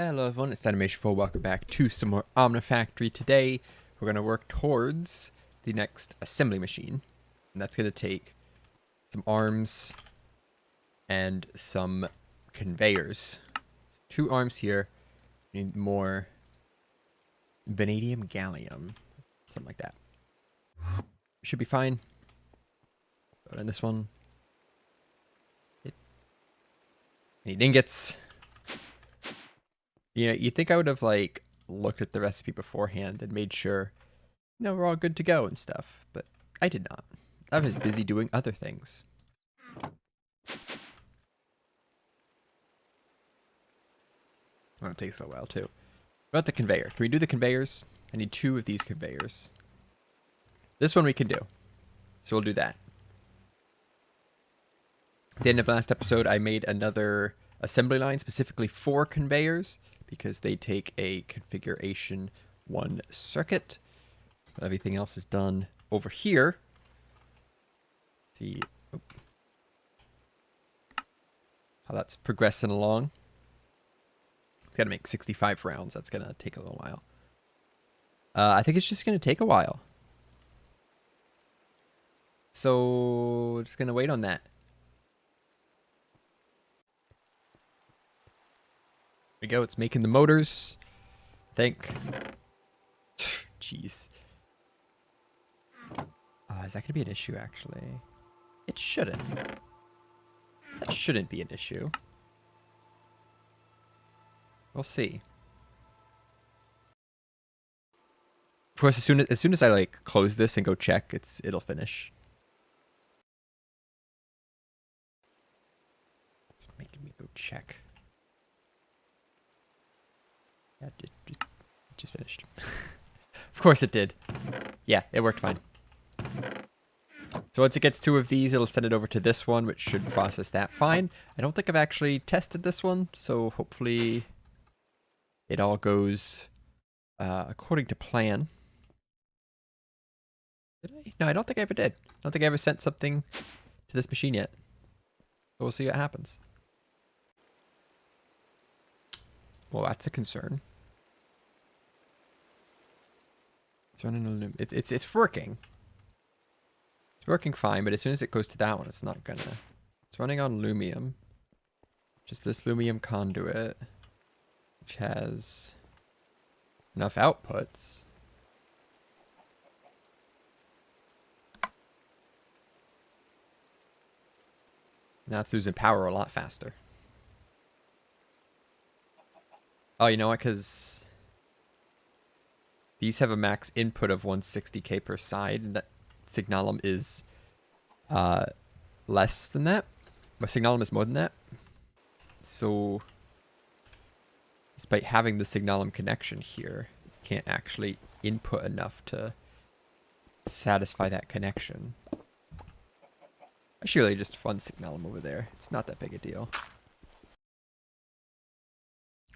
Hello everyone, it's Animation4. Welcome back to some more Omnifactory. Today, we're going to work towards the next assembly machine. And that's going to take some arms and some conveyors. 2 arms here. We need more vanadium gallium. Something like that. Should be fine. Go on this one. Need ingots. You know, you'd think I would have, like, looked at the recipe beforehand and made sure, you know, we're all good to go and stuff. But I did not. I was busy doing other things. Well, it takes a while, too. What about the conveyor? Can we do the conveyors? I need 2 of these conveyors. This one we can do. So we'll do that. At the end of last episode, I made another assembly line specifically for conveyors because they take a configuration 1 circuit. Everything else is done over here. See how that's progressing along. It's got to make 65 rounds. That's going to take a little while. I think it's just going to take a while. So, we're just going to wait on that. There we go. It's making the motors. I think. Jeez. Is that going to be an issue, actually? It shouldn't. That shouldn't be an issue. We'll see. Of course, as soon as I like close this and go check, it'll finish. It's making me go check. Yeah, it just finished. Of course it did. Yeah, it worked fine. So once it gets 2 of these, it'll send it over to this one, which should process that fine. I don't think I've actually tested this one, so hopefully it all goes according to plan. Did I? No, I don't think I ever did. I don't think I ever sent something to this machine yet. So we'll see what happens. Well, that's a concern. It's running aluminum. It's working. It's working fine, but as soon as it goes to that one, it's not gonna. It's running on lumium. Just this lumium conduit, which has enough outputs. Now it's losing power a lot faster. Oh, you know what? Because these have a max input of 160k per side, and that Signalum is less than that. But Signalum is more than that. So, despite having the Signalum connection here, you can't actually input enough to satisfy that connection. I should really just run Signalum over there. It's not that big a deal.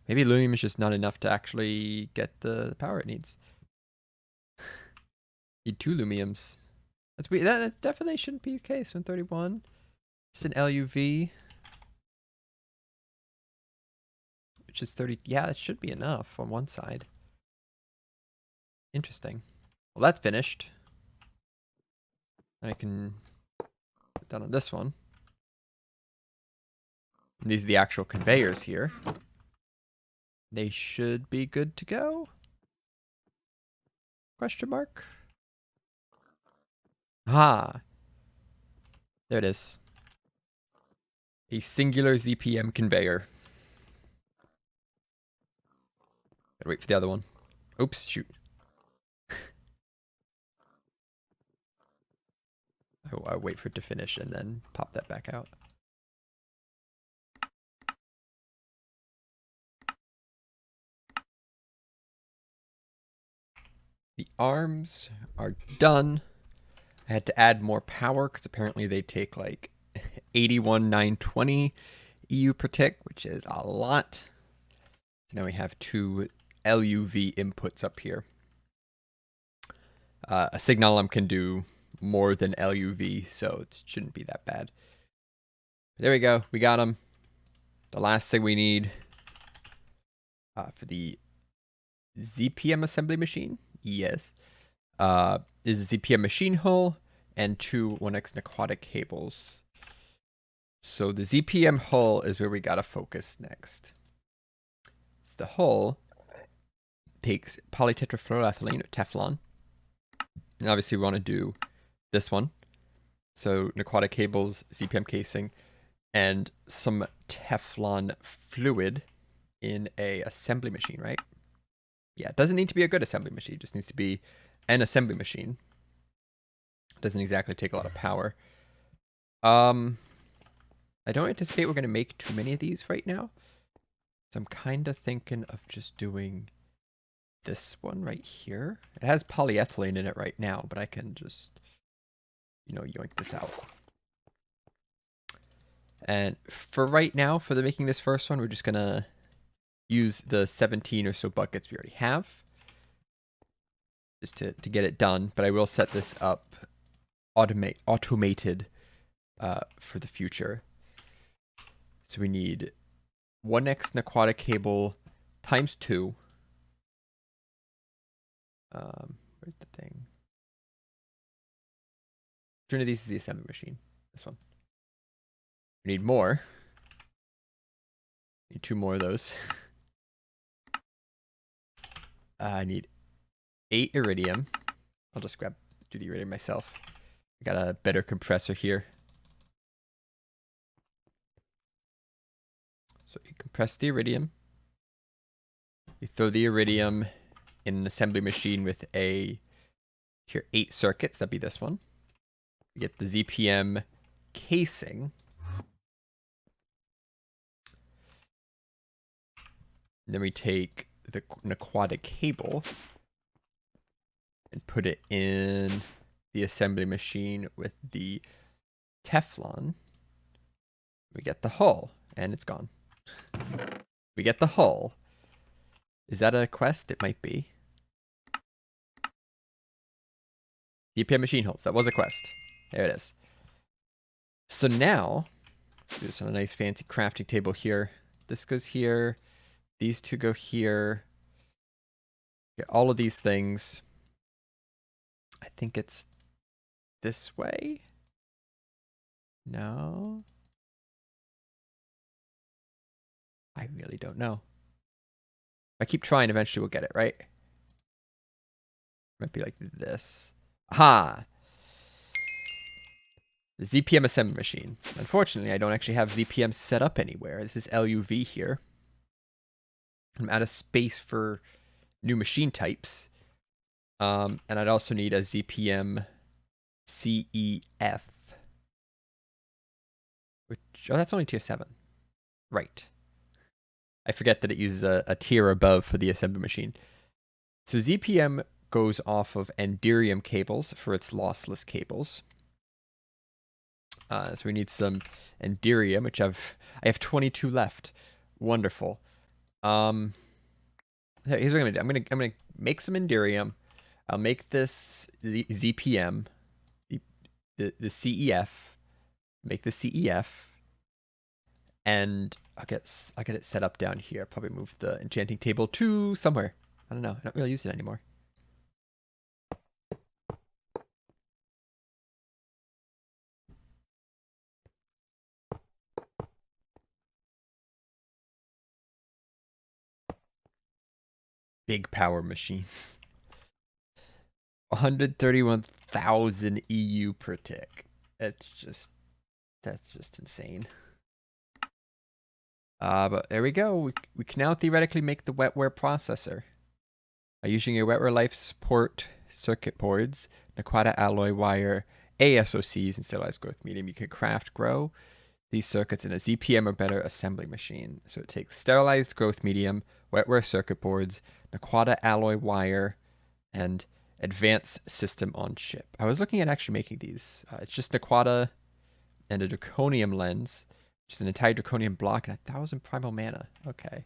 Maybe Lumium is just not enough to actually get the power it needs. Need 2 Lumiums. That definitely shouldn't be the case. 131. It's an LUV. Which is 30. Yeah, it should be enough on one side. Interesting. Well, that's finished. I can put that on this one. And these are the actual conveyors here. They should be good to go? Question mark? Ah. There it is. A singular ZPM conveyor. Gotta wait for the other one. Oops, shoot. I'll wait for it to finish and then pop that back out. The arms are done. I had to add more power because apparently they take like 81,920 EU per tick, which is a lot. So now we have 2 LUV inputs up here. A Signalum can do more than LUV, so it shouldn't be that bad. There we go. We got them. The last thing we need for the Zpm Assembly Machine. Yes. Is the ZPM machine hull and 2 1x aquatic cables. So the ZPM hull is where we gotta focus next. So the hull takes polytetrafluoroethylene, or Teflon. And obviously we want to do this one. So aquatic cables, ZPM casing, and some Teflon fluid in a assembly machine, right? Yeah, it doesn't need to be a good assembly machine. It just needs to be an assembly machine. It doesn't exactly take a lot of power. I don't anticipate we're going to make too many of these right now. So I'm kind of thinking of just doing this one right here. It has polyethylene in it right now, but I can just, yoink this out. And for right now, for making this first one, we're just going to use the 17 or so buckets we already have. Just to get it done. But I will set this up automated for the future. So we need 1x aquatic cable times 2. Where's the thing? Which one of these is the assembly machine? This one. We need more. Need 2 more of those. I need 8 iridium. I'll just do the iridium myself. I got a better compressor here. So you compress the iridium. You throw the iridium in an assembly machine with here 8 circuits. That'd be this one. You get the ZPM casing. And then we take an aquatic cable and put it in the assembly machine with the Teflon. We get the hull, and it's gone. We get the hull. Is that a quest? It might be. ZPM machine hulls. That was a quest. There it is. So now, do this on a nice fancy crafting table here. This goes here. These 2 go here. Get all of these things. I think it's this way. No. I really don't know. If I keep trying, eventually we'll get it, right? Might be like this. Aha! The ZPM Assembly Machine. Unfortunately, I don't actually have ZPM set up anywhere. This is LUV here. I'm out of space for new machine types. And I'd also need a ZPM CEF. Oh, that's only tier 7. Right. I forget that it uses a tier above for the assembly machine. So ZPM goes off of Enderium cables for its lossless cables. So we need some Enderium, which I have 22 left. Wonderful. Here's what I'm gonna do. I'm gonna make some Enderium. I'll make this ZPM, the CEF. Make the CEF, and I'll get it set up down here. Probably move the enchanting table to somewhere. I don't know. I don't really use it anymore. Big power machines. 131,000 EU per tick. That's just insane. But there we go. We can now theoretically make the wetware processor. Using your wetware life support circuit boards, Aquatic alloy wire, ASOCs, and sterilized growth medium, you can grow these circuits in a ZPM or better assembly machine. So it takes sterilized growth medium, wetware circuit boards, Aquatic alloy wire, and advanced system on chip. I was looking at actually making these. It's just Aquatic and a Draconian lens, which is an entire Draconian block and 1,000 primal mana. Okay.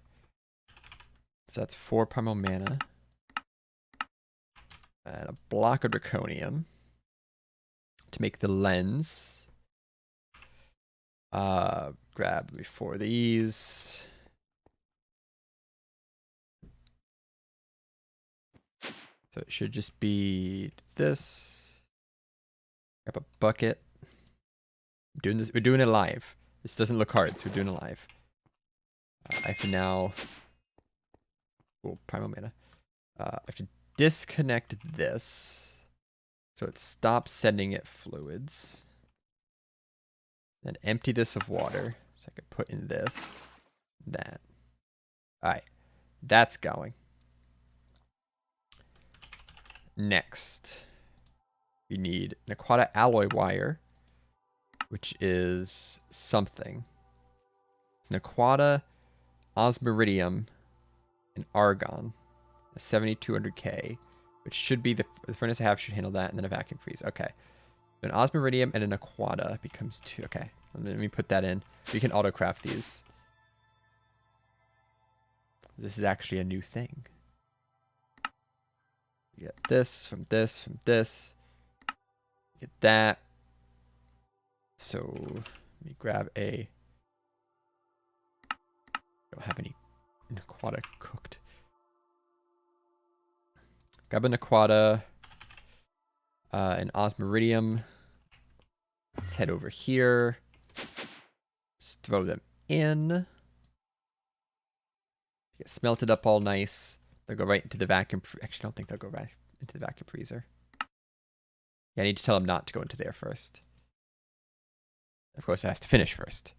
So that's 4 primal mana. And a block of Draconium to make the lens. Grab 4 of these. So it should just be this. Grab a bucket. I'm doing this. We're doing it live. This doesn't look hard, so we're doing it live. I have to now. Oh, primal mana. I have to disconnect this so it stops sending it fluids. Then empty this of water so I can put in this, that. All right, that's going. Next, we need an Aquatic alloy wire, which is something. It's an Aquatic, osmiridium, and argon. A 7200K, which should be the furnace I have should handle that, and then a vacuum freeze. Okay. An osmiridium and an Aquatic becomes 2. Okay. Let me put that in. We can autocraft these. This is actually a new thing. You get this from this from this. Get that. So let me grab a. Don't have any Aquatic cooked. Grab an Aquatic, an osmiridium. Let's head over here. Let's throw them in. Get smelted up all nice. They'll go right into the vacuum. Actually, I don't think they'll go right into the vacuum freezer. Yeah, I need to tell them not to go into there first. Of course, it has to finish first.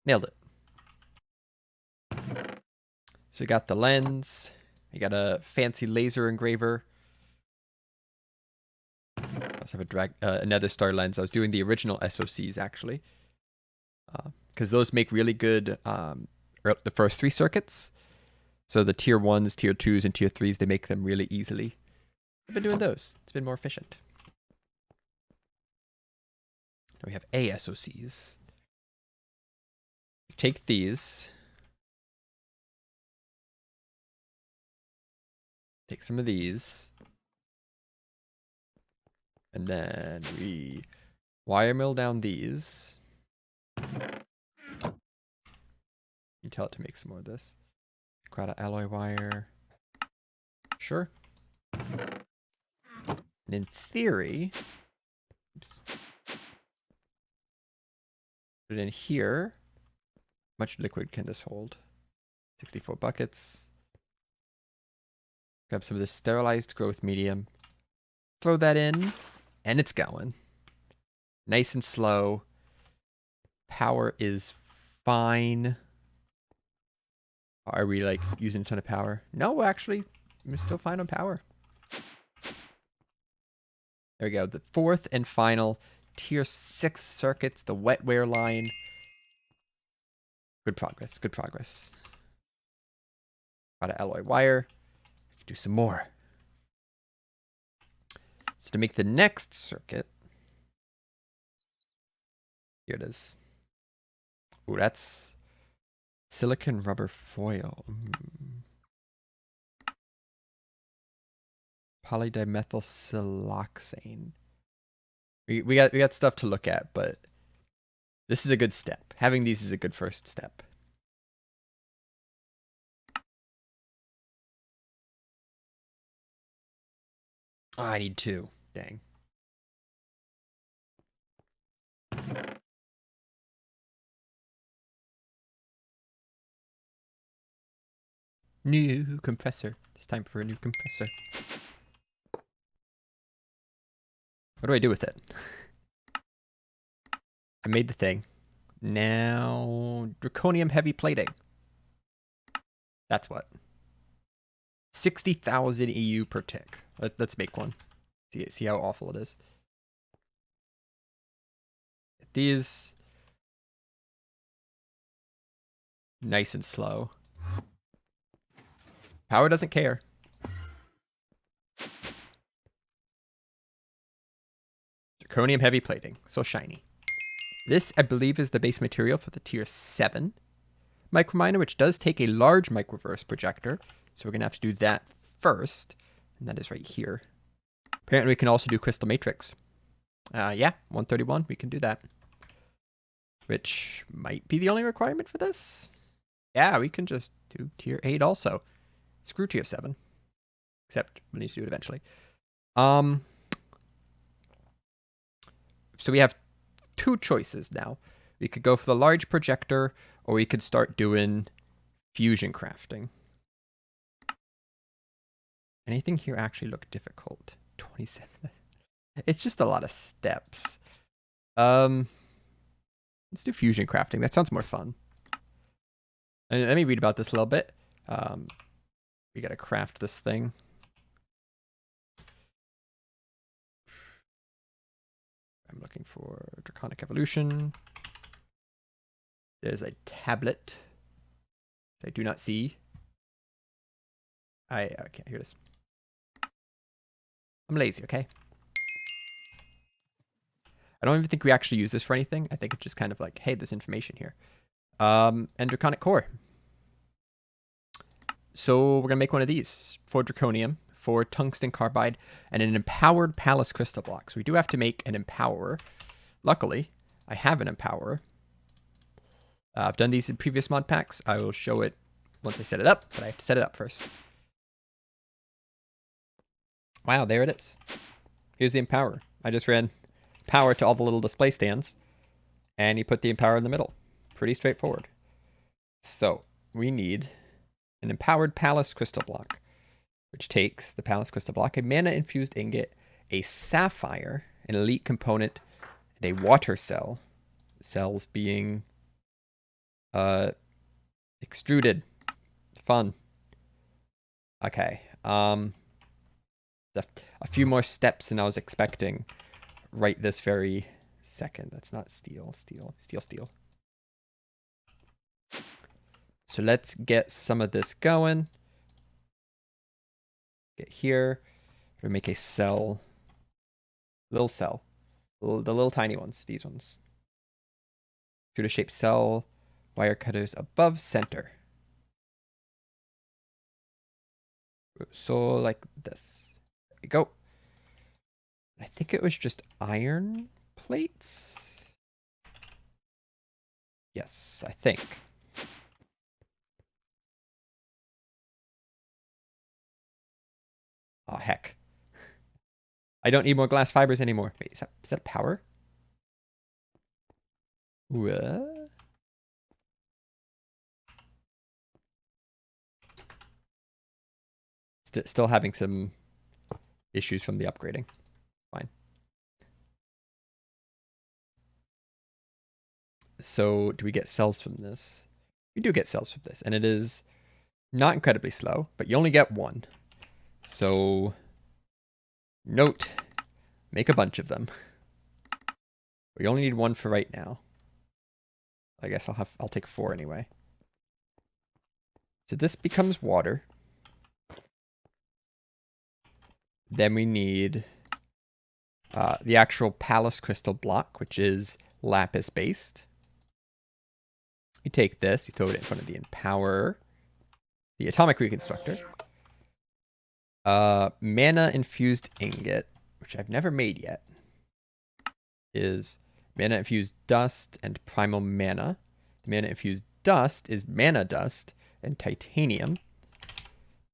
Nailed it. So we got the lens. We got a fancy laser engraver. I also have another star lens. I was doing the original SOCs actually, because those make really good the first 3 circuits. So the tier 1s, tier 2s, and tier 3s, they make them really easily. I've been doing those. It's been more efficient. Now we have ASOCs. Take these. Take some of these. And then we wire mill down these. You tell it to make some more of this. Aquatic alloy wire. Sure. And in theory, oops, put it in here. How much liquid can this hold? 64 buckets. Grab some of this sterilized growth medium. Throw that in, and it's going. Nice and slow. Power is fine. Are we like using a ton of power? No, actually, we're still fine on power. There we go. The 4th and final tier 6 circuits, the wetware line. Good progress. Good progress. Got an alloy wire. We can do some more. So to make the next circuit, here it is. Ooh, that's silicon rubber foil. Polydimethyl siloxane. We got stuff to look at, but this is a good step. Having these is a good first step. Oh, I need 2. Dang. New compressor. It's time for a new compressor. What do I do with it? I made the thing. Now, Draconian heavy plating. That's what. 60,000 EU per tick. Let's make one. See how awful it is. These nice and slow. Power doesn't care. Draconian heavy plating. So shiny. This, I believe, is the base material for the tier 7 microminer, which does take a large Microfirst projector. So we're going to have to do that first. And that is right here. Apparently we can also do crystal matrix. Yeah, 131, we can do that. Which might be the only requirement for this. Yeah, we can just do tier 8 also. Screw tier 7. Except we need to do it eventually. So we have two choices now. We could go for the large projector, or we could start doing fusion crafting. Anything here actually look difficult? 27. It's just a lot of steps. Let's do fusion crafting. That sounds more fun. And let me read about this a little bit. We gotta craft this thing. I'm looking for Draconic Evolution. There's a tablet that I do not see. I can't hear this. I'm lazy, okay? I don't even think we actually use this for anything. I think it's just kind of like, hey, there's information here. Endocrinic Core. So we're gonna make one of these for Draconium, for tungsten carbide, and an empowered Palace crystal block. So we do have to make an empower. Luckily, I have an empower. I've done these in previous mod packs. I will show it once I set it up, but I have to set it up first. Wow, there it is. Here's the empower. I just ran power to all the little display stands, and you put the empower in the middle. Pretty straightforward. So we need an empowered Palace crystal block, which takes the Palace crystal block, a mana infused ingot, a sapphire, an elite component, and a water cell. Cells being extruded. Fun. Okay. A few more steps than I was expecting right this very second. That's not steel. Steel. So let's get some of this going. Get here. We make a cell. Little cell. The little tiny ones. These ones. Extruder shaped cell. Wire cutters above center. So like this. There we go. I think it was just iron plates. Yes, I think. Oh, heck. I don't need more glass fibers anymore. Wait, is that power? What? Still having some issues from the upgrading. Fine. So do we get cells from this? We do get cells from this, and it is not incredibly slow, but you only get one. So note, make a bunch of them. We only need one for right now. I guess I'll take 4 anyway. So this becomes water. Then we need the actual Palace crystal block, which is lapis based. You take this, you throw it in front of the empower, the atomic reconstructor, mana infused ingot, which I've never made yet, is mana infused dust and primal mana. The mana infused dust is mana dust and titanium.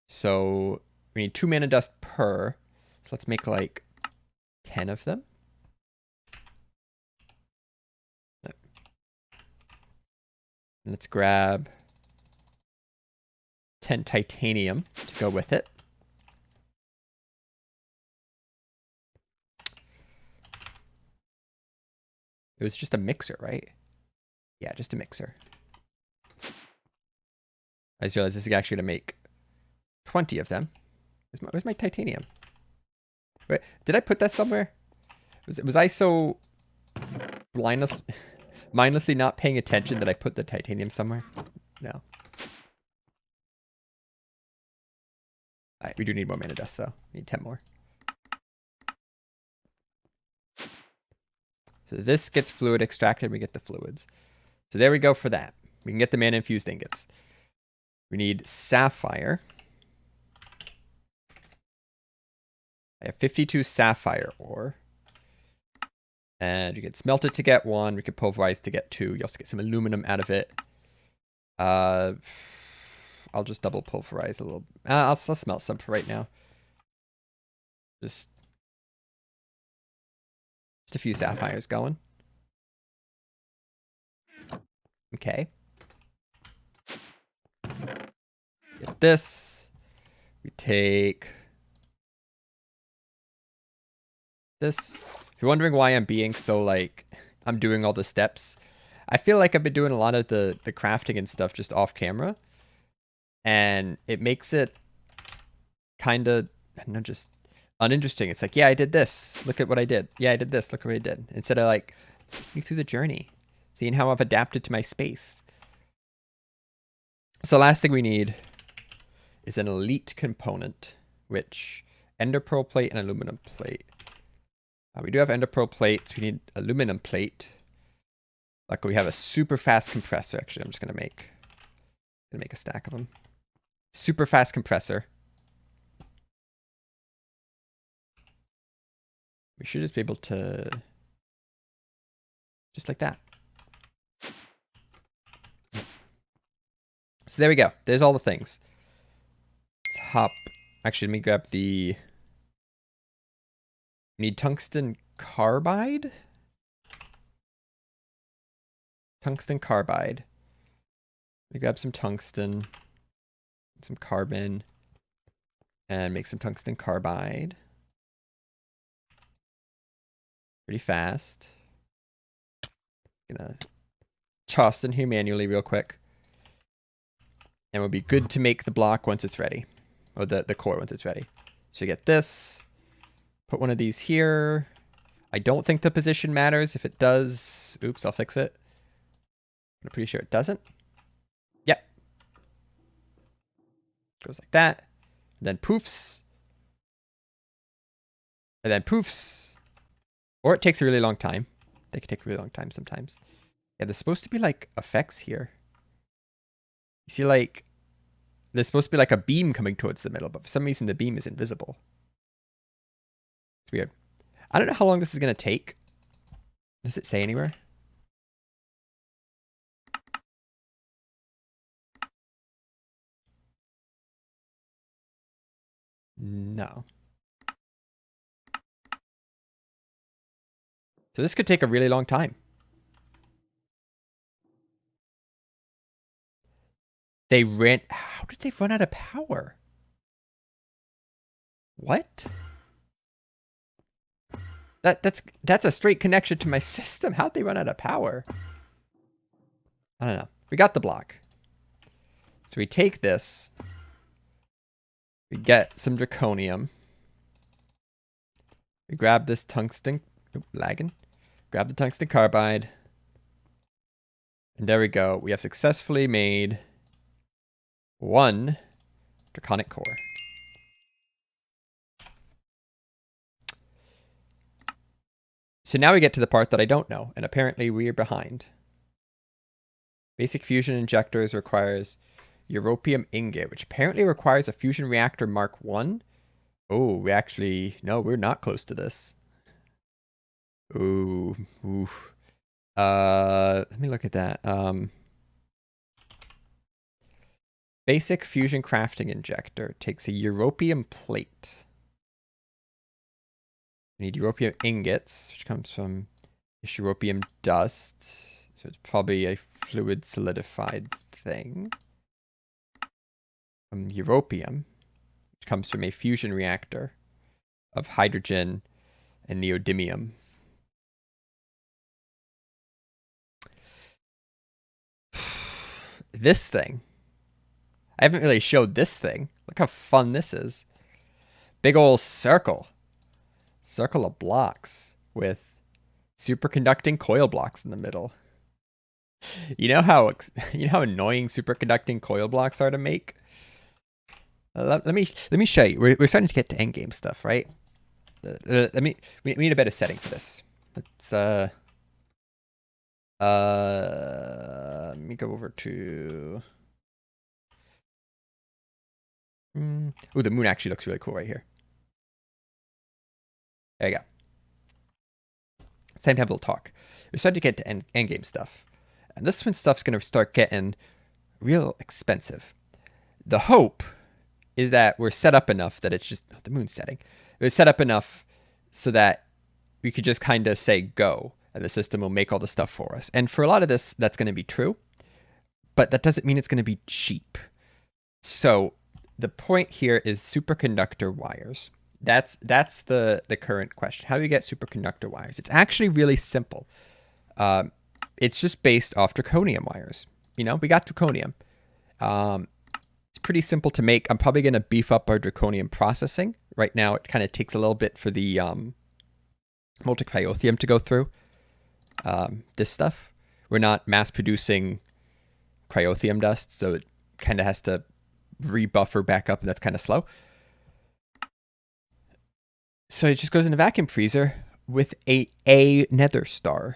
So we need 2 mana dust per. So let's make like 10 of them. Let's grab 10 titanium to go with it. It was just a mixer, right? Yeah, just a mixer. I just realized this is actually going to make 20 of them. Where's my titanium? Wait, did I put that somewhere? Was I so mindlessly not paying attention that I put the titanium somewhere? No. Alright, we do need more mana dust though. We need 10 more. So this gets fluid extracted, we get the fluids. So there we go for that. We can get the mana infused ingots. We need sapphire. I have 52 sapphire ore. And you can smelt it to get 1. We could pulverize to get 2. You also get some aluminum out of it. I'll just double pulverize a little. I'll smelt some for right now. Just a few sapphires going. Okay. Get this. We take this. If you're wondering why I'm being so, like, I'm doing all the steps, I feel like I've been doing a lot of the crafting and stuff just off camera. And it makes it kind of, I don't know, just uninteresting. It's like, yeah, I did this. Look at what I did. Yeah, I did this. Look what I did. Instead of, like, me through the journey, seeing how I've adapted to my space. So last thing we need is an elite component, which ender pearl plate and aluminum plate. We do have ender pearl plates. We need aluminum plate. Luckily, we have a super fast compressor. Actually, I'm just gonna make a stack of them. Super fast compressor. We should just be able to, just like that. So there we go. There's all the things. Let's hop. Actually, let me grab the. We need tungsten carbide. Tungsten carbide. We grab some tungsten, some carbon, and make some tungsten carbide. Pretty fast. Gonna toss in here manually real quick. And we'll be good to make the block once it's ready. Or the core once it's ready. So you get this. Put one of these here. I don't think the position matters. If it does, oops, I'll fix it. I'm pretty sure it doesn't. Yep. Goes like that. And then poofs. And then poofs. Or it takes a really long time. They can take a really long time sometimes. Yeah, there's supposed to be like effects here. You see, like, there's supposed to be like a beam coming towards the middle, but for some reason the beam is invisible. It's weird. I don't know how long this is going to take. Does it say anywhere? No. So this could take a really long time. They ran... How did they run out of power? What? That's a straight connection to my system. How'd they run out of power? I don't know. We got the block. So we take this. We get some draconium. We grab this tungsten... Oop, lagging. Grab the tungsten carbide. And there we go. We have successfully made 1 Draconic Core. So now we get to the part that I don't know, and apparently we are behind. Basic fusion injectors requires europium ingot, which apparently requires a fusion reactor Mark 1. Oh, we actually... No, we're not close to this. Ooh. Ooh. Let me look at that. Basic fusion crafting injector takes a europium plate. We need europium ingots, which comes from europium dust. So it's probably a fluid solidified thing. Europium, which comes from a fusion reactor of hydrogen and neodymium. This thing. I haven't really showed this thing. Look how fun this is. Big old circle. Circle of blocks with superconducting coil blocks in the middle. You know how annoying superconducting coil blocks are to make? Let me show you. We're starting to get to endgame stuff, right? We need a better setting for this. Let's let me go over to ooh, the moon actually looks really cool right here. There you go. Time to have a little talk. We're starting to get to endgame stuff. And this one stuff's going to start getting real expensive. The hope is that we're set up enough that it's just... Oh, the moon's setting. We're set up enough so that we could just kind of say go. And the system will make all the stuff for us. And for a lot of this, that's going to be true. But that doesn't mean it's going to be cheap. So the point here is superconductor wires. That's the current question. How do we get superconductor wires? It's actually really simple. It's just based off draconium wires. You know, we got draconium. It's pretty simple to make. I'm probably going to beef up our draconium processing. Right now, it kind of takes a little bit for the multicryothium to go through this stuff. We're not mass producing cryothium dust, so it kind of has to rebuffer back up, and that's kind of slow. So it just goes in a vacuum freezer with a nether star.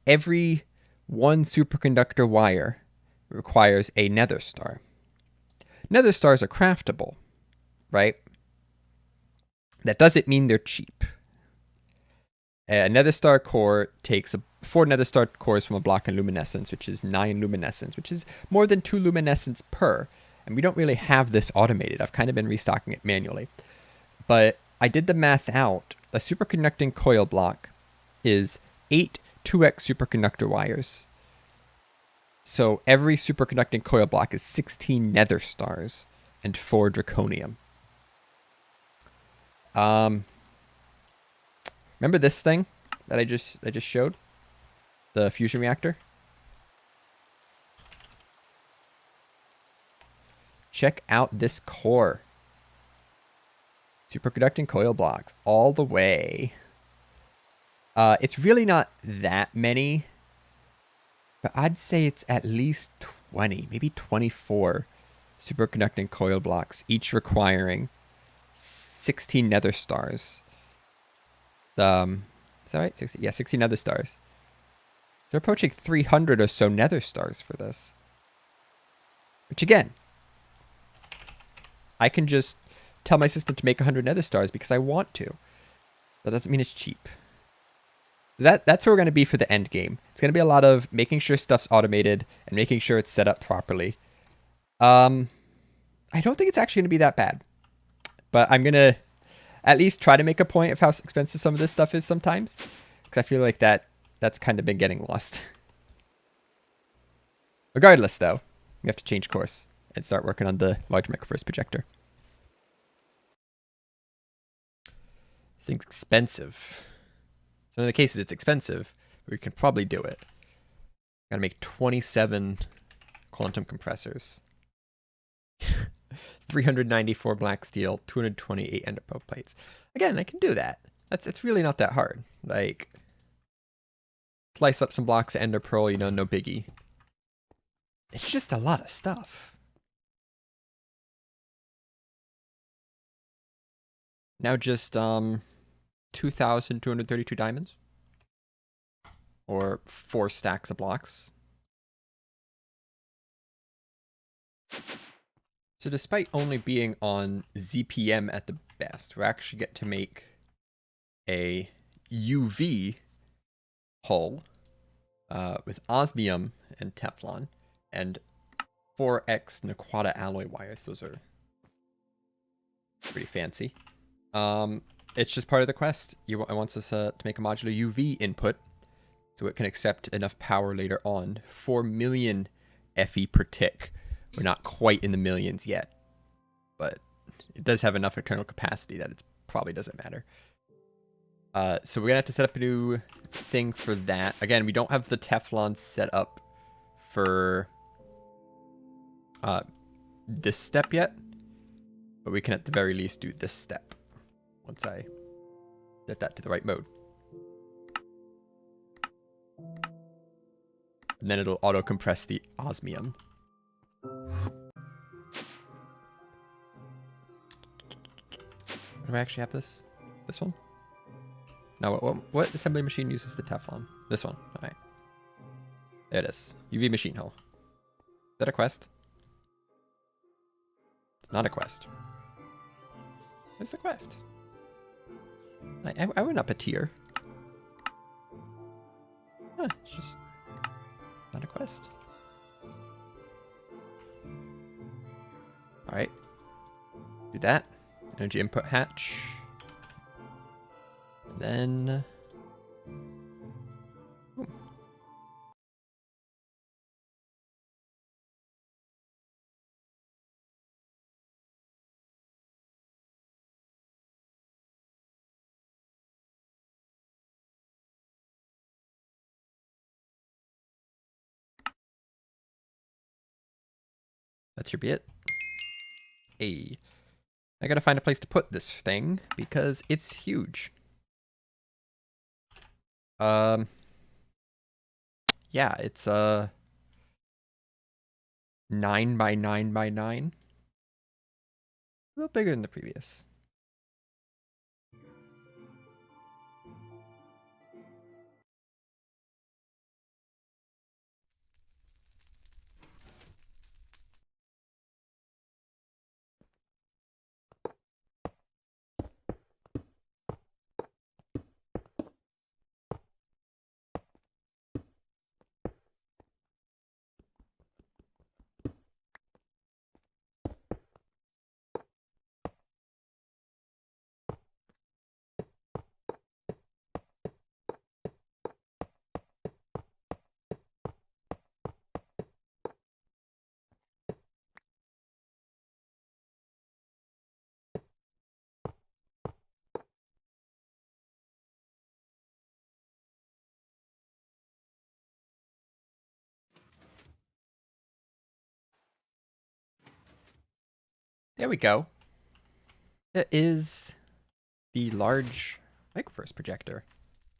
Every one superconductor wire requires a nether star. Nether stars are craftable, right? That doesn't mean they're cheap. A nether star core takes 4 nether star cores from a block in luminescence, which is 9 luminescence, which is more than 2 luminescence per. And we don't really have this automated. I've kind of been restocking it manually. But I did the math out. A superconducting coil block is 8 2x superconductor wires. So every superconducting coil block is 16 nether stars and 4 draconium. Remember this thing that I just showed? The fusion reactor? Check out this core. Superconducting coil blocks all the way. It's really not that many, but I'd say it's at least 20, maybe 24 superconducting coil blocks, each requiring 16 nether stars. Is that right? 16, yeah, 16 nether stars. They're approaching 300 or so nether stars for this. Which again, I can just tell my system to make 100 nether stars because I want to. That doesn't mean it's cheap. That's where we're going to be for the end game. It's going to be a lot of making sure stuff's automated and making sure it's set up properly. I don't think it's actually going to be that bad. But I'm going to at least try to make a point of how expensive some of this stuff is sometimes. Because I feel like that's kind of been getting lost. Regardless, though, we have to change course and start working on the large Microfirst projector. This thing's expensive. So in the cases it's expensive, but we can probably do it. Gotta make 27 quantum compressors. 394 black steel, 228 enderpearl plates. Again, I can do that. It's really not that hard. Like, slice up some blocks of enderpearl, you know, no biggie. It's just a lot of stuff. Now just 2,232 diamonds. Or 4 stacks of blocks. So despite only being on ZPM at the best, we actually get to make a UV hull with osmium and Teflon and 4x Naquata alloy wires. Those are pretty fancy. It's just part of the quest. It wants us to make a modular UV input so it can accept enough power later on. 4 million FE per tick. We're not quite in the millions yet, but it does have enough internal capacity that it probably doesn't matter. So we're going to have to set up a new thing for that. Again, we don't have the Teflon set up for this step yet, but we can at the very least do this step once I set that to the right mode. And then it'll auto compress the osmium. Do I actually have this? This one? No, what assembly machine uses the Teflon? This one. Alright. There it is. UV machine hull. Is that a quest? It's not a quest. Where's the quest? I went up a tier. Huh, it's just not a quest. Alright. Do that. Energy input hatch. Then... Ooh. That should be it. Hey. I gotta find a place to put this thing because it's huge. Yeah, it's 9 by 9 by 9. A little bigger than the previous. There we go. It is the large Microfirst projector.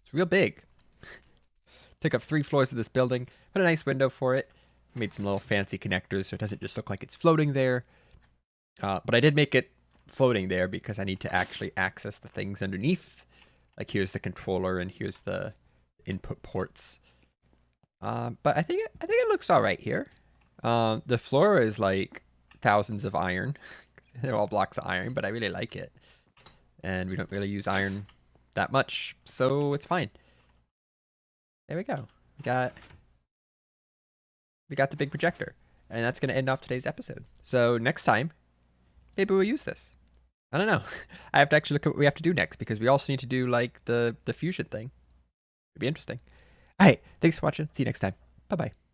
It's real big. Took up 3 floors of this building. Put a nice window for it. Made some little fancy connectors so it doesn't just look like it's floating there. But I did make it floating there because I need to actually access the things underneath. Like here's the controller and here's the input ports. But I think it looks all right here. The floor is like thousands of iron. They're all blocks of iron, but I really like it. And we don't really use iron that much, so it's fine. There we go. We got the big projector. And that's going to end off today's episode. So next time, maybe we'll use this. I don't know. I have to actually look at what we have to do next because we also need to do like the fusion thing. It'd be interesting. All right. Thanks for watching. See you next time. Bye-bye.